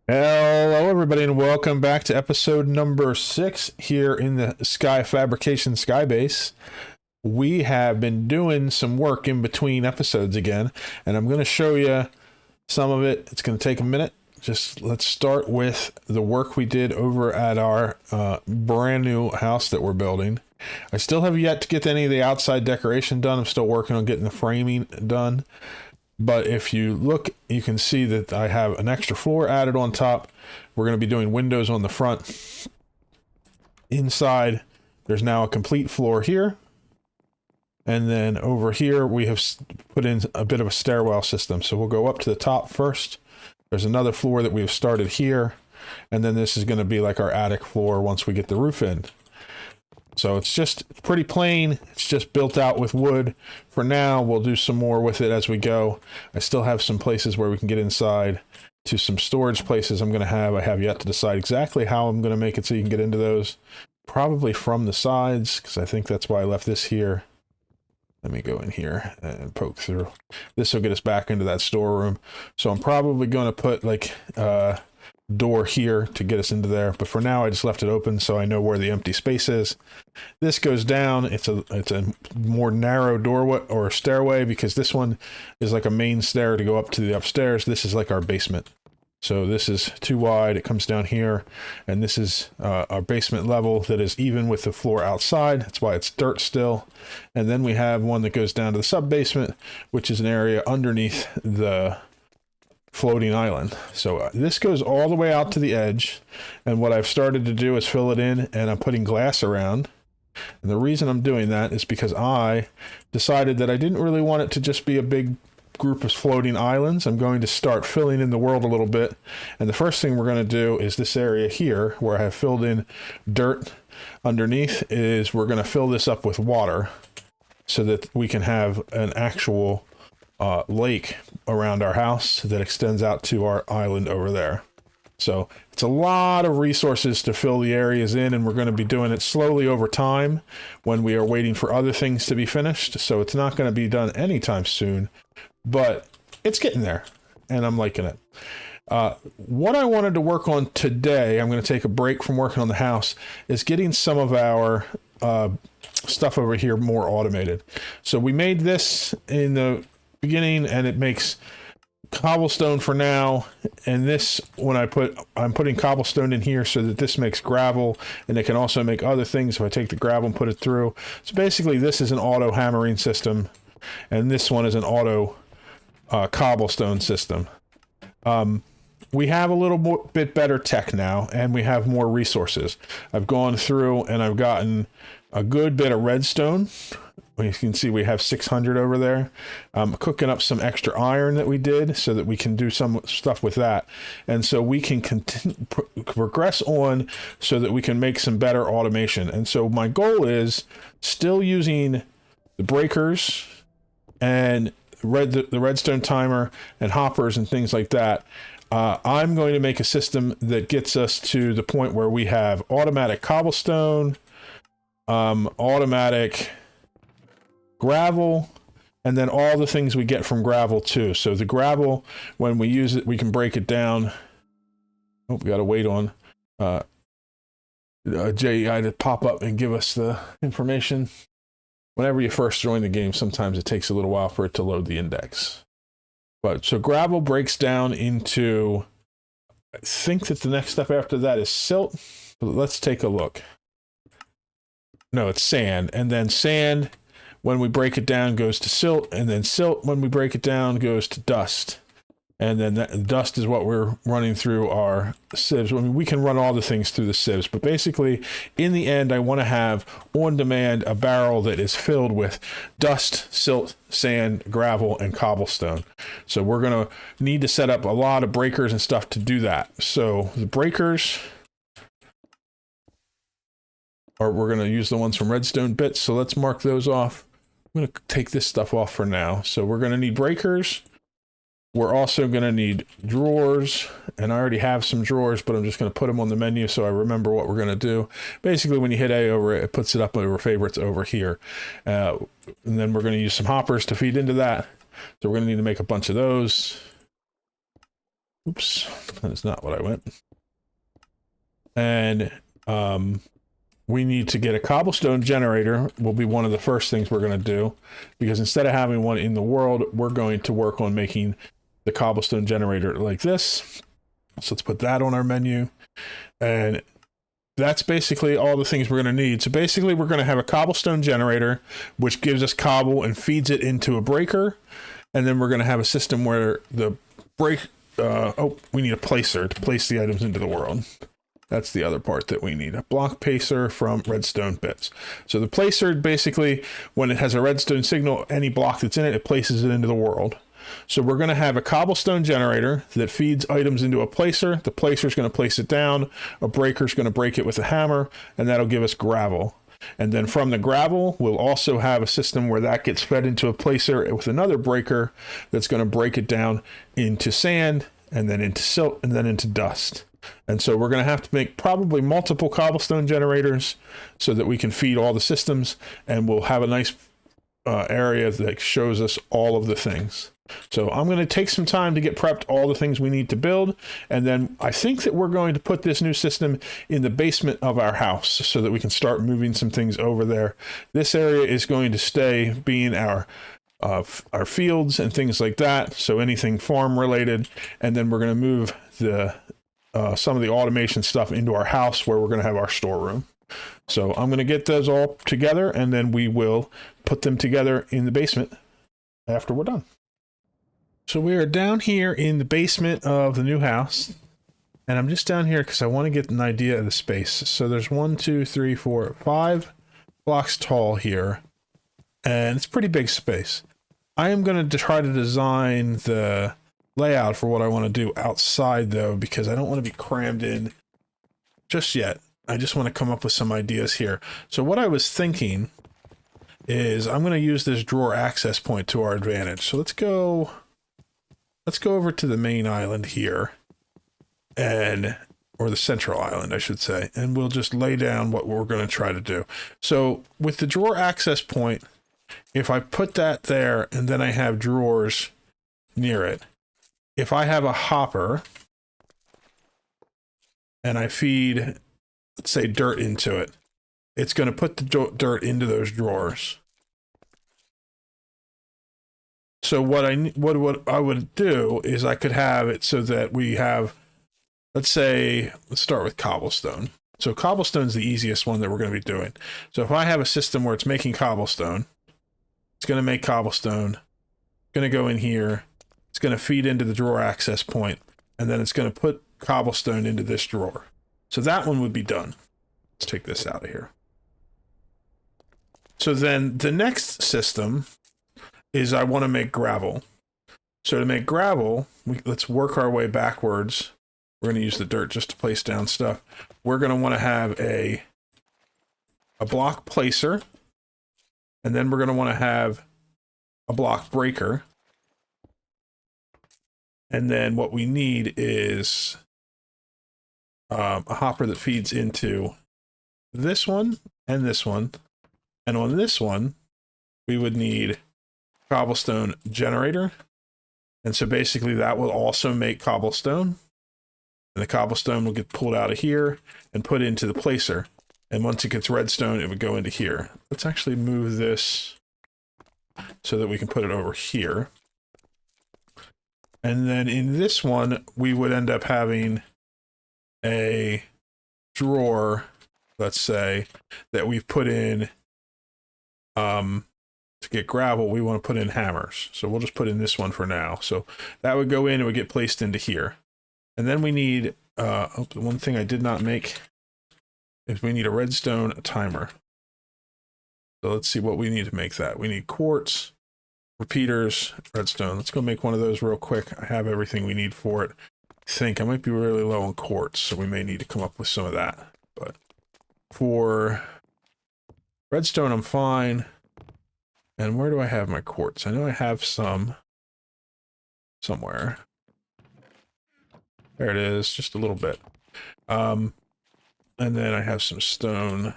Hello, everybody, and welcome back to episode number 6 here in the Sky Fabrication Skybase. We have been doing some work in between episodes again, and I'm going to show you some of it. It's going to take a minute. Just let's start with the work we did over at our brand new house that we're building. I still have yet to get any of the outside decoration done. I'm still working on getting the framing done. But if you look, you can see that I have an extra floor added on top. We're going to be doing windows on the front. Inside, there's now a complete floor here. And then over here, we have put in a bit of a stairwell system. So we'll go up to the top first. There's another floor that we've started here. And then this is going to be like our attic floor once we get the roof in. So it's just pretty plain. It's just built out with wood. For now, we'll do some more with it as we go. I still have some places where we can get inside to some storage places I have yet to decide exactly how I'm going to make it so you can get into those. Probably from the sides, because I think that's why I left this here. Let me go in here and poke through. This will get us back into that storeroom. So I'm probably going to put like door here to get us into there, but for now I just left it open so I know where the empty space is. This goes down. It's a more narrow doorway or stairway, because this one is like a main stair to go up to the upstairs. This is like our basement, so this is too wide. It comes down here, and this is our basement level that is even with the floor outside. That's why it's dirt still. And then we have one that goes down to the sub basement, which is an area underneath the floating island. So this goes all the way out to the edge, and what I've started to do is fill it in, and I'm putting glass around. And the reason I'm doing that is because I decided that I didn't really want it to just be a big group of floating islands. I'm going to start filling in the world a little bit, and the first thing we're going to do is this area here where I have filled in dirt underneath, is we're going to fill this up with water so that we can have an actual lake around our house that extends out to our island over there. So it's a lot of resources to fill the areas in, and we're going to be doing it slowly over time when we are waiting for other things to be finished. So it's not going to be done anytime soon, but it's getting there, and I'm liking it. What I wanted to work on today, I'm going to take a break from working on the house, is getting some of our stuff over here more automated. So we made this in the beginning, and it makes cobblestone for now, and this, I'm putting cobblestone in here so that this makes gravel, and it can also make other things if I take the gravel and put it through. So basically this is an auto hammering system, and this one is an auto cobblestone system. We have a little bit better tech now, and we have more resources. I've gone through and I've gotten a good bit of redstone. You can see we have 600 over there. I'm cooking up some extra iron that we did so that we can do some stuff with that. And so we can progress on so that we can make some better automation. And so my goal is still using the breakers and the redstone timer and hoppers and things like that. I'm going to make a system that gets us to the point where we have automatic cobblestone, automatic gravel, and then all the things we get from gravel too. So the gravel, when we use it, we can break it down. Oh, we got to wait on JEI to pop up and give us the information. Whenever you first join the game, sometimes it takes a little while for it to load the index. But so gravel breaks down into, I think that the next step after that is silt. But let's take a look. No, it's sand. And then sand, when we break it down, goes to silt, and then silt, when we break it down, goes to dust. And then that dust is what we're running through our sieves. I mean, we can run all the things through the sieves, but basically, in the end, I want to have, on demand, a barrel that is filled with dust, silt, sand, gravel, and cobblestone. So we're going to need to set up a lot of breakers and stuff to do that. So the breakers, or we're going to use the ones from Redstone Bits, so let's mark those off. I'm going to take this stuff off for now. So we're going to need breakers. We're also going to need drawers, and I already have some drawers, but I'm just going to put them on the menu so I remember what we're going to do. Basically, when you hit A over it, it puts it up over favorites over here. And then we're going to use some hoppers to feed into that. So we're going to need to make a bunch of those. Oops, that is not what I went. And we need to get a cobblestone generator. Will be one of the first things we're going to do, because instead of having one in the world, we're going to work on making the cobblestone generator like this. So let's put that on our menu. And that's basically all the things we're going to need. So basically we're going to have a cobblestone generator, which gives us cobble and feeds it into a breaker. And then we're going to have a system where the we need a placer to place the items into the world. That's the other part that we need. A block placer from redstone bits. So the placer, basically, when it has a redstone signal, any block that's in it, it places it into the world. So we're going to have a cobblestone generator that feeds items into a placer. The placer is going to place it down. A breaker is going to break it with a hammer, and that'll give us gravel. And then from the gravel, we'll also have a system where that gets fed into a placer with another breaker that's going to break it down into sand, and then into silt, and then into dust. And so we're going to have to make probably multiple cobblestone generators so that we can feed all the systems, and we'll have a nice area that shows us all of the things. So I'm going to take some time to get prepped all the things we need to build, and then I think that we're going to put this new system in the basement of our house so that we can start moving some things over there. This area is going to stay being our fields and things like that, so anything farm related, and then we're going to move the some of the automation stuff into our house where we're going to have our storeroom. So I'm going to get those all together, and then we will put them together in the basement after we're done. So we are down here in the basement of the new house, and I'm just down here because I want to get an idea of the space. So there's 1, 2, 3, 4, 5 blocks tall here, and it's a pretty big space. I am going to try to design the layout for what I want to do outside, though, because I don't want to be crammed in just yet. I just want to come up with some ideas here. So what I was thinking is I'm going to use this drawer access point to our advantage. So let's go over to the main island here, or the central island, I should say, and we'll just lay down what we're going to try to do. So with the drawer access point, if I put that there and then I have drawers near it, if I have a hopper and I feed, let's say, dirt into it, it's going to put the dirt into those drawers. So what I would do is I could have it so that we have, let's start with cobblestone. So cobblestone's the easiest one that we're going to be doing. So if I have a system where it's making cobblestone, it's going to make cobblestone, it's going to go in here, it's going to feed into the drawer access point, and then it's going to put cobblestone into this drawer. So that one would be done. Let's take this out of here. So then the next system is I want to make gravel. So to make gravel, let's work our way backwards. We're going to use the dirt just to place down stuff. We're going to want to have a block placer, and then we're going to want to have a block breaker. And then what we need is a hopper that feeds into this one and this one. And on this one, we would need cobblestone generator. And so basically that will also make cobblestone. And the cobblestone will get pulled out of here and put into the placer. And once it gets redstone, it would go into here. Let's actually move this so that we can put it over here. And then in this one, we would end up having a drawer, let's say, that we've put in, to get gravel, we want to put in hammers. So we'll just put in this one for now. So that would go in, it would get placed into here. And then we need, one thing I did not make is we need a redstone timer. So let's see what we need to make that. We need quartz, repeaters, redstone. Let's go make one of those real quick. I have everything we need for it. I think I might be really low on quartz, so we may need to come up with some of that. But for redstone, I'm fine. And where do I have my quartz? I know I have some somewhere. There it is, just a little bit. And then I have some stone.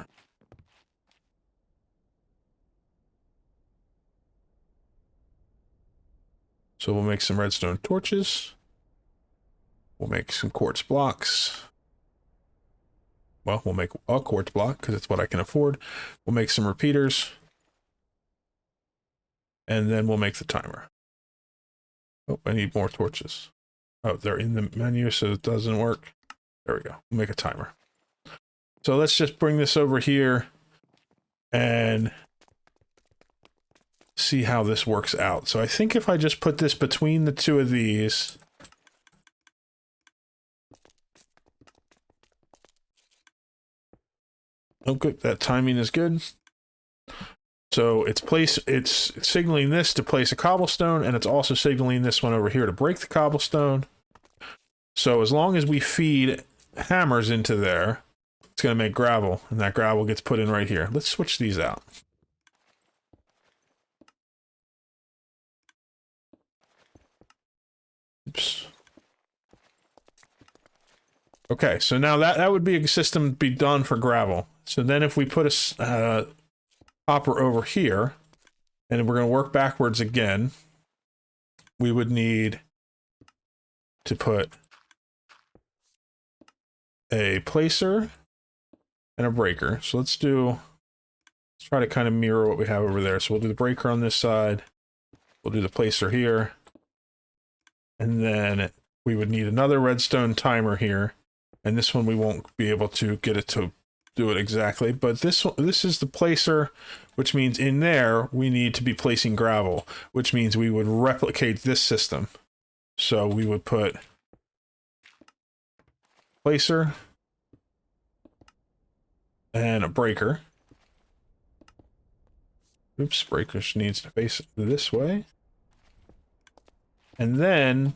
So we'll make some redstone torches. We'll make some quartz blocks. Well, we'll make a quartz block because it's what I can afford. We'll make some repeaters. And then we'll make the timer. Oh, I need more torches. Oh, they're in the menu, so it doesn't work. There we go. We'll make a timer. So let's just bring this over here and see how this works out. So I think if I just put this between the two of these, oh good, that timing is good. So it's signaling this to place a cobblestone, and it's also signaling this one over here to break the cobblestone. So as long as we feed hammers into there, it's going to make gravel, and that gravel gets put in right here. Let's switch these out. Oops. Okay, so now that would be a system to be done for gravel. So then if we put a hopper over here, and we're going to work backwards again, we would need to put a placer and a breaker. So let's try to kind of mirror what we have over there. So we'll do the breaker on this side, we'll do the placer here, and then we would need another redstone timer here, and this one we won't be able to get it to do it exactly, but this is the placer, which means in there we need to be placing gravel, which means we would replicate this system. So we would put placer and a breaker. Oops, breaker needs to face this way. And then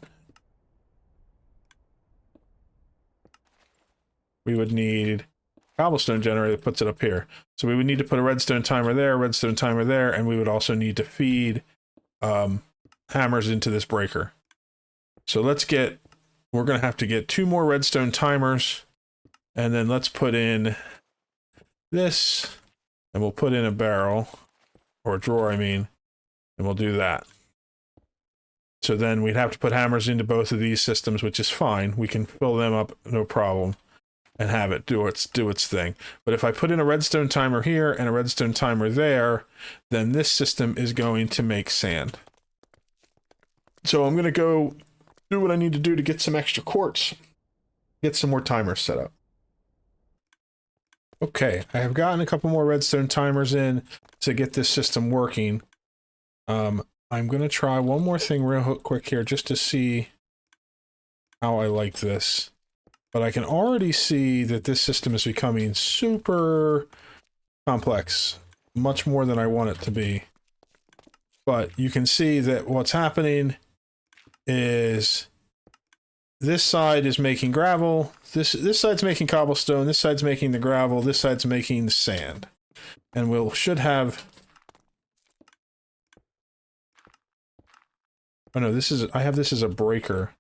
we would need cobblestone generator that puts it up here. So we would need to put a redstone timer there, and we would also need to feed hammers into this breaker. So we're going to have to get 2 more redstone timers, and then let's put in this, and we'll put in a barrel, or a drawer, I mean, and we'll do that. So then we'd have to put hammers into both of these systems, which is fine. We can fill them up, no problem, and have it do its thing. But if I put in a redstone timer here and a redstone timer there, then this system is going to make sand. So I'm going to go do what I need to do to get some extra quartz, get some more timers set up. Okay, I have gotten a couple more redstone timers in to get this system working. I'm going to try one more thing real quick here just to see how I like this. But I can already see that this system is becoming super complex, much more than I want it to be. But you can see that what's happening is this side is making gravel, this side's making cobblestone, this side's making the gravel, this side's making the sand. And should have... Oh no, I have this as a breaker.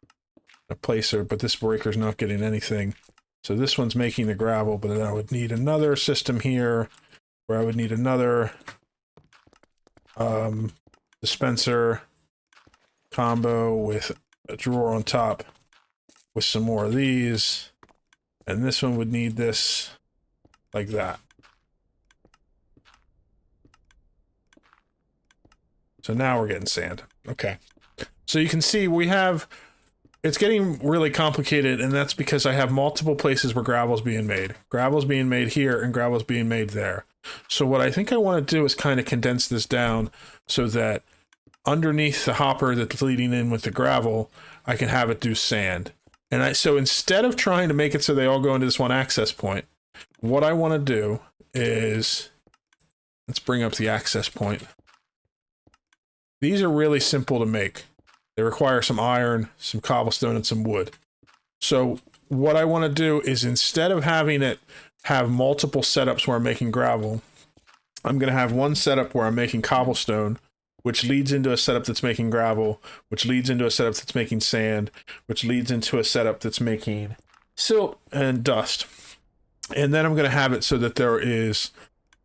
A placer, but this breaker's not getting anything. So this one's making the gravel, but then I would need another system here where I would need another dispenser combo with a drawer on top with some more of these, and this one would need this like that. So now we're getting sand. Okay. So you can see it's getting really complicated, and that's because I have multiple places where gravel's being made. Gravel's being made here, and gravel's being made there. So what I think I want to do is kind of condense this down so that underneath the hopper that's leading in with the gravel, I can have it do sand. So instead of trying to make it so they all go into this one access point, what I want to do is, let's bring up the access point. These are really simple to make. They require some iron, some cobblestone, and some wood. So what I want to do is, instead of having it have multiple setups where I'm making gravel, I'm going to have one setup where I'm making cobblestone, which leads into a setup that's making gravel, which leads into a setup that's making sand, which leads into a setup that's making silt and dust. And then I'm going to have it so that there is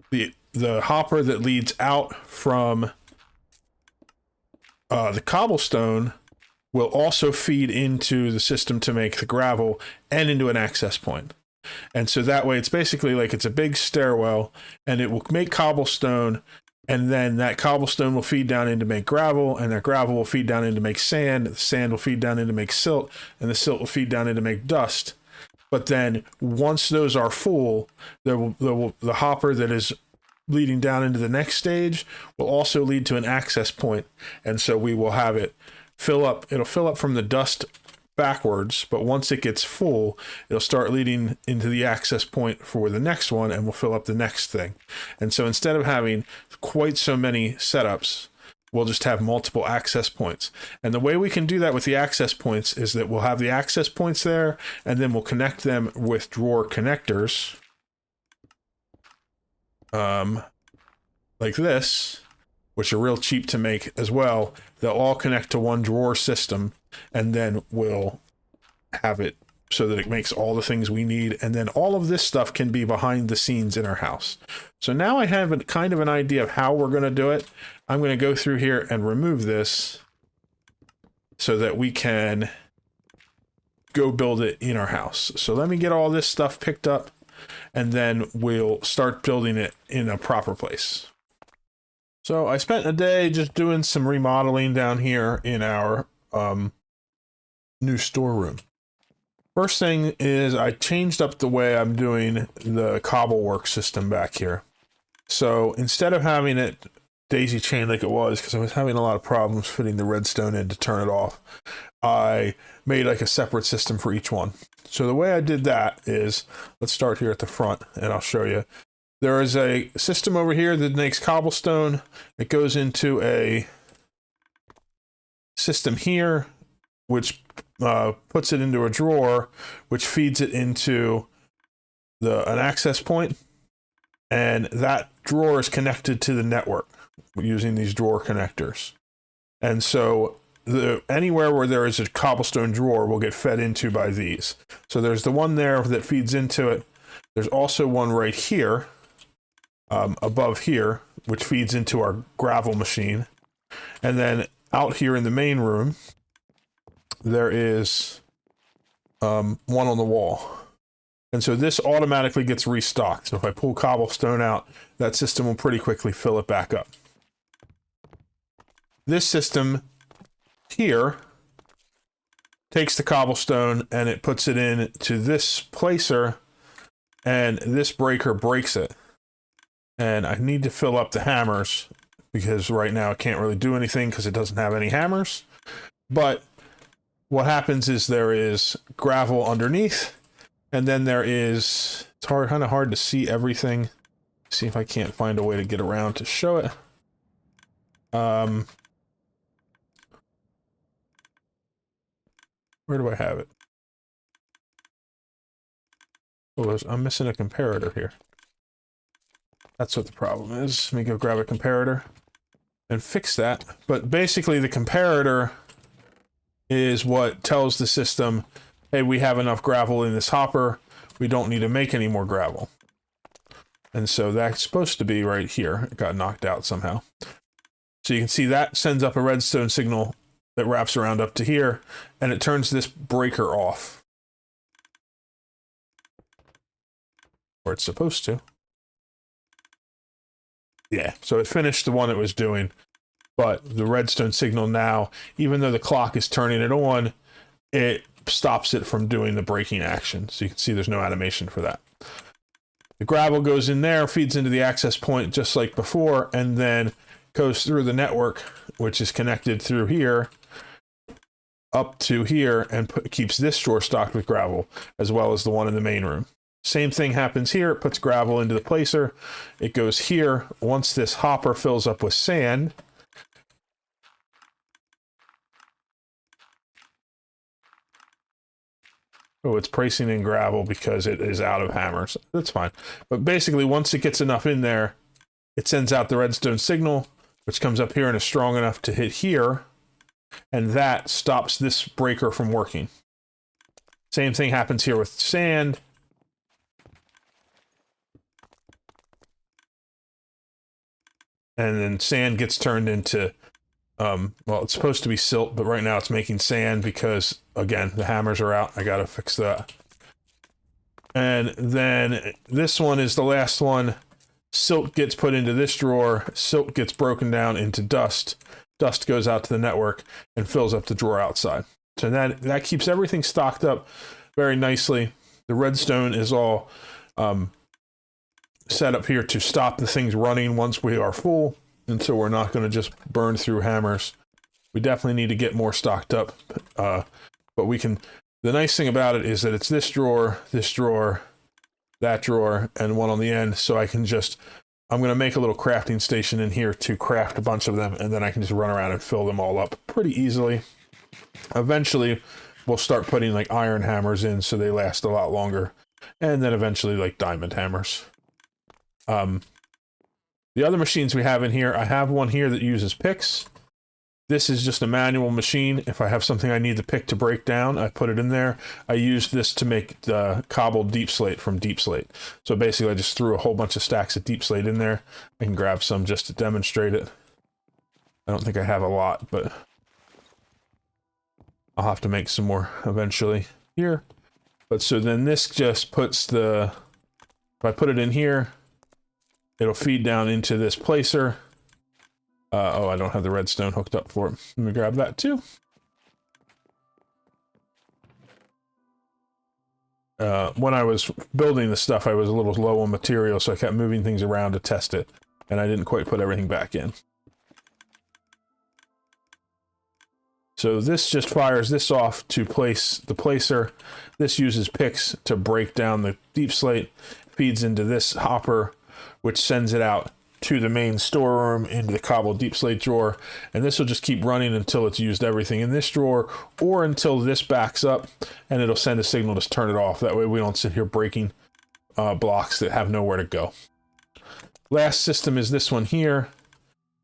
the hopper that leads out from the cobblestone will also feed into the system to make the gravel and into an access point. And so that way it's basically like it's a big stairwell, and it will make cobblestone, and then that cobblestone will feed down in to make gravel, and that gravel will feed down in to make sand, the sand will feed down in to make silt, and the silt will feed down in to make dust. But then once those are full, the hopper that is leading down into the next stage will also lead to an access point, and so we will have it fill up. It'll fill up from the dust backwards, but once it gets full, it'll start leading into the access point for the next one, and we'll fill up the next thing. And so instead of having quite so many setups, we'll just have multiple access points. And the way we can do that with the access points is that we'll have the access points there, and then we'll connect them with drawer connectors, like this, which are real cheap to make as well. They'll all connect to one drawer system, and then we'll have it so that it makes all the things we need. And then all of this stuff can be behind the scenes in our house. So now I have a kind of an idea of how we're going to do it. I'm going to go through here and remove this so that we can go build it in our house. So let me get all this stuff picked up, and then we'll start building it in a proper place. So I spent a day just doing some remodeling down here in our new storeroom. First thing is I changed up the way I'm doing the cobble work system back here. So instead of having it daisy chained like it was, because I was having a lot of problems fitting the redstone in to turn it off, I made like a separate system for each one. So the way I did that is, let's start here at the front and I'll show you. There is a system over here that makes cobblestone. It goes into a system here, which puts it into a drawer, which feeds it into an access point, and that drawer is connected to the network using these drawer connectors. And so anywhere where there is a cobblestone drawer will get fed into by these. So there's the one there that feeds into it. There's also one right here, above here, which feeds into our gravel machine. And then out here in the main room, there is one on the wall. And so this automatically gets restocked. So if I pull cobblestone out, that system will pretty quickly fill it back up. This system here takes the cobblestone and it puts it into this placer, and this breaker breaks it. And I need to fill up the hammers because right now it can't really do anything because it doesn't have any hammers. But what happens is there is gravel underneath, and then there is, it's kind of hard to see everything. See if I can't find a way to get around to show it. Where do I have it? Oh, I'm missing a comparator here. That's what the problem is. Let me go grab a comparator and fix that. But basically the comparator is what tells the system, hey, we have enough gravel in this hopper. We don't need to make any more gravel. And so that's supposed to be right here. It got knocked out somehow. So you can see that sends up a redstone signal that wraps around up to here, and it turns this breaker off. Or it's supposed to. Yeah, so it finished the one it was doing, but the redstone signal now, even though the clock is turning it on, it stops it from doing the breaking action. So you can see there's no animation for that. The gravel goes in there, feeds into the access point just like before, and then goes through the network, which is connected through here, up to here, and keeps this drawer stocked with gravel, as well as the one in the main room. Same thing happens here. It puts gravel into the placer. It goes here. Once this hopper fills up with sand, oh, it's pricing in gravel because it is out of hammers. That's fine. But basically, once it gets enough in there, it sends out the redstone signal, which comes up here and is strong enough to hit here, and that stops this breaker from working. Same thing happens here with sand. And then sand gets turned into Well, it's supposed to be silt, but right now it's making sand because, again, the hammers are out. I gotta fix that. And then this one is the last one. Silt gets put into this drawer. Silt gets broken down into dust. Dust goes out to the network and fills up the drawer outside. So that keeps everything stocked up very nicely. The redstone is all set up here to stop the things running once we are full, and so we're not going to just burn through hammers. We definitely need to get more stocked up, but we can. The nice thing about it is that it's this drawer, that drawer, and one on the end, so I can just, I'm going to make a little crafting station in here to craft a bunch of them, and then I can just run around and fill them all up pretty easily. Eventually, we'll start putting like iron hammers in so they last a lot longer, and then eventually like diamond hammers. The other machines we have in here, I have one here that uses picks. This is just a manual machine. If I have something I need the pick to break down, I put it in there. I used this to make the cobbled deep slate from deep slate. So basically I just threw a whole bunch of stacks of deep slate in there. I can grab some just to demonstrate it. I don't think I have a lot, but I'll have to make some more eventually here. But so then this just puts the, if I put it in here, it'll feed down into this placer. Oh, I don't have the redstone hooked up for it. Let me grab that too. When I was building the stuff, I was a little low on material, so I kept moving things around to test it, and I didn't quite put everything back in. So this just fires this off to place the placer. This uses picks to break down the deep slate, feeds into this hopper, which sends it out to the main storeroom into the cobbled deep slate drawer, and this will just keep running until it's used everything in this drawer, or until this backs up, and it'll send a signal to turn it off. That way we don't sit here breaking blocks that have nowhere to go. Last system is this one here.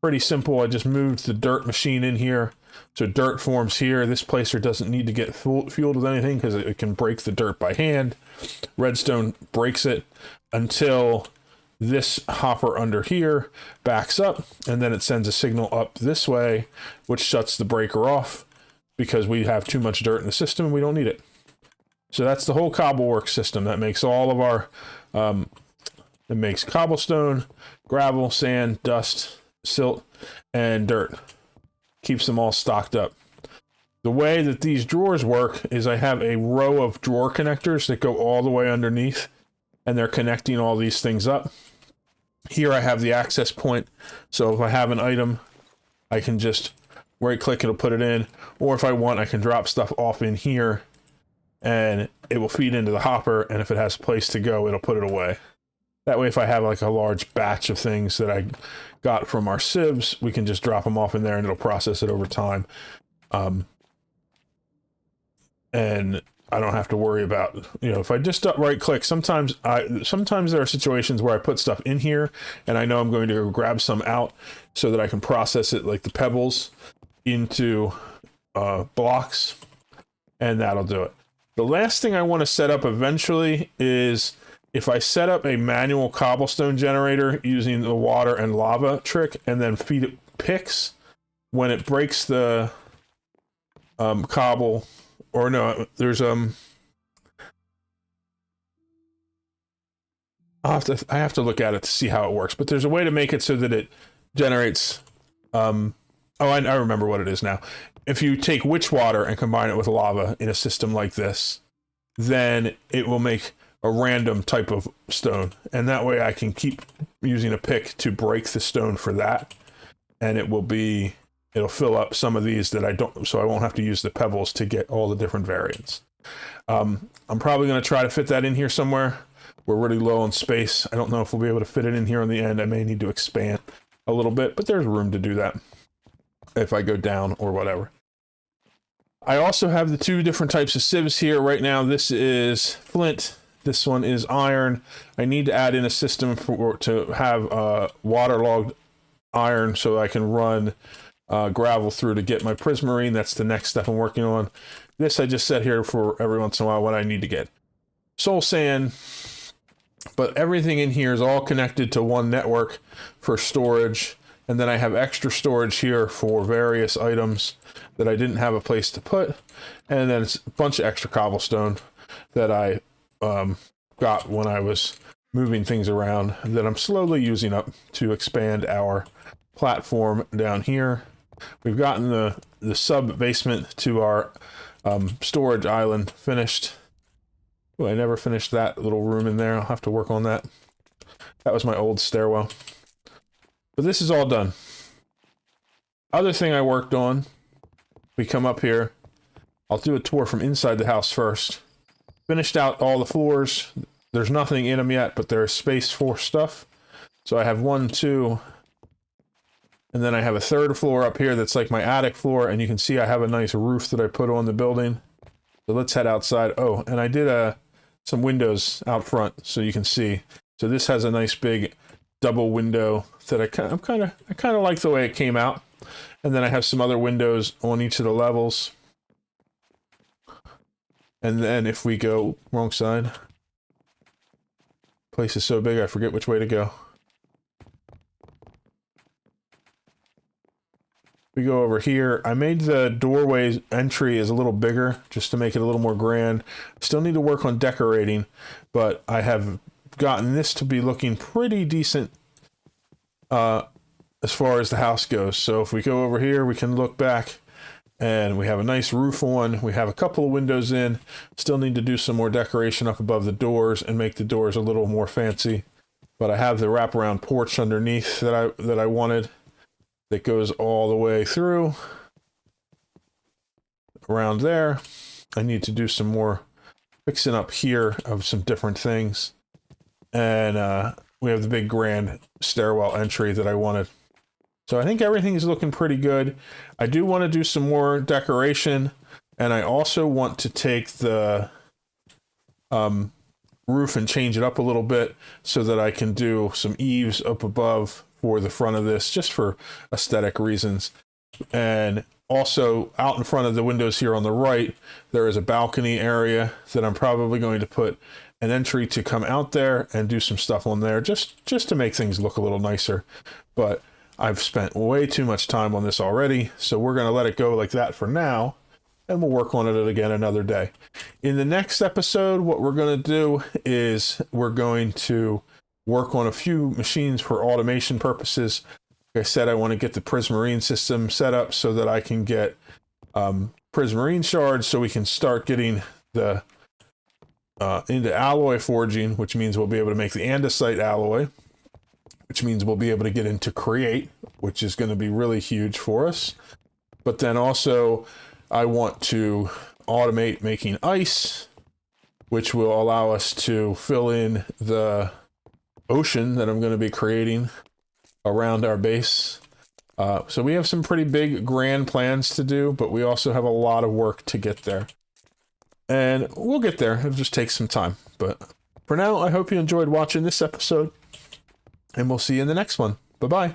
Pretty simple. I just moved the dirt machine in here, so dirt forms here. This placer doesn't need to get fueled with anything because it can break the dirt by hand. Redstone breaks it until this hopper under here backs up, and then it sends a signal up this way, which shuts the breaker off because we have too much dirt in the system and we don't need it. So that's the whole cobblework system. That makes all of our, it makes cobblestone, gravel, sand, dust, silt, and dirt. Keeps them all stocked up. The way that these drawers work is I have a row of drawer connectors that go all the way underneath, and they're connecting all these things up. Here I have the access point, so if I have an item, I can just right click, it'll put it in, or if I want, I can drop stuff off in here, and it will feed into the hopper, and if it has a place to go, it'll put it away. That way, if I have like a large batch of things that I got from our sieves, we can just drop them off in there, and it'll process it over time. And I don't have to worry about, you know, if I just right click, sometimes there are situations where I put stuff in here and I know I'm going to grab some out so that I can process it, like the pebbles, into blocks, and that'll do it. The last thing I want to set up eventually is if I set up a manual cobblestone generator using the water and lava trick and then feed it picks, when it breaks the cobble. Or no, there's I have to look at it to see how it works, but there's a way to make it so that it generates oh, I remember what it is now. If you take witch water and combine it with lava in a system like this, then it will make a random type of stone, and that way I can keep using a pick to break the stone for that, and it'll fill up some of these that I don't, so I won't have to use the pebbles to get all the different variants. I'm probably going to try to fit that in here somewhere. We're really low on space. I don't know if we'll be able to fit it in here on the end. I may need to expand a little bit, but there's room to do that if I go down or whatever. I also have the two different types of sieves here. Right now, this is flint. This one is iron. I need to add in a system to have waterlogged iron so I can run gravel through to get my prismarine. That's the next step I'm working on. This I just set here for every once in a while when I need to get soul sand, but everything in here is all connected to one network for storage And then I have extra storage here for various items that I didn't have a place to put. And then it's a bunch of extra cobblestone that I got when I was moving things around that I'm slowly using up to expand our platform down here. We've gotten the sub basement to our storage island finished. Oh, I never finished that little room in there. I'll have to work on that. That was my old stairwell. But this is all done. Other thing I worked on, we come up here. I'll do a tour from inside the house first. Finished out all the floors. There's nothing in them yet, but there's space for stuff. So I have 1, 2, and then I have a third floor up here that's like my attic floor, and you can see I have a nice roof that I put on the building. So let's head outside. Oh, and I did some windows out front so you can see. So this has a nice big double window that I kind of like the way it came out. And then I have some other windows on each of the levels. And then if we go wrong side, place is so big I forget which way to go. We go over here. I made the doorway entry is a little bigger just to make it a little more grand. Still need to work on decorating, but I have gotten this to be looking pretty decent as far as the house goes. So if we go over here, we can look back and we have a nice roof on. We have a couple of windows in. Still need to do some more decoration up above the doors and make the doors a little more fancy. But I have the wraparound porch underneath that I wanted. That goes all the way through around there. I need to do some more fixing up here of some different things. And we have the big grand stairwell entry that I wanted. So I think everything is looking pretty good. I do want to do some more decoration. And I also want to take the roof and change it up a little bit so that I can do some eaves up above for the front of this, just for aesthetic reasons. And also out in front of the windows here on the right, there is a balcony area that I'm probably going to put an entry to come out there and do some stuff on there just to make things look a little nicer. But I've spent way too much time on this already, so we're going to let it go like that for now, and we'll work on it again another day. In the next episode, what we're going to do is we're going to work on a few machines for automation purposes. Like I said, I want to get the Prismarine system set up so that I can get Prismarine shards so we can start getting the into alloy forging, which means we'll be able to make the andesite alloy, which means we'll be able to get into create, which is going to be really huge for us. But then also I want to automate making ice, which will allow us to fill in the ocean that I'm going to be creating around our base. So we have some pretty big grand plans to do, but we also have a lot of work to get there. And we'll get there. It'll just take some time. But for now, I hope you enjoyed watching this episode, and we'll see you in the next one. Bye-bye.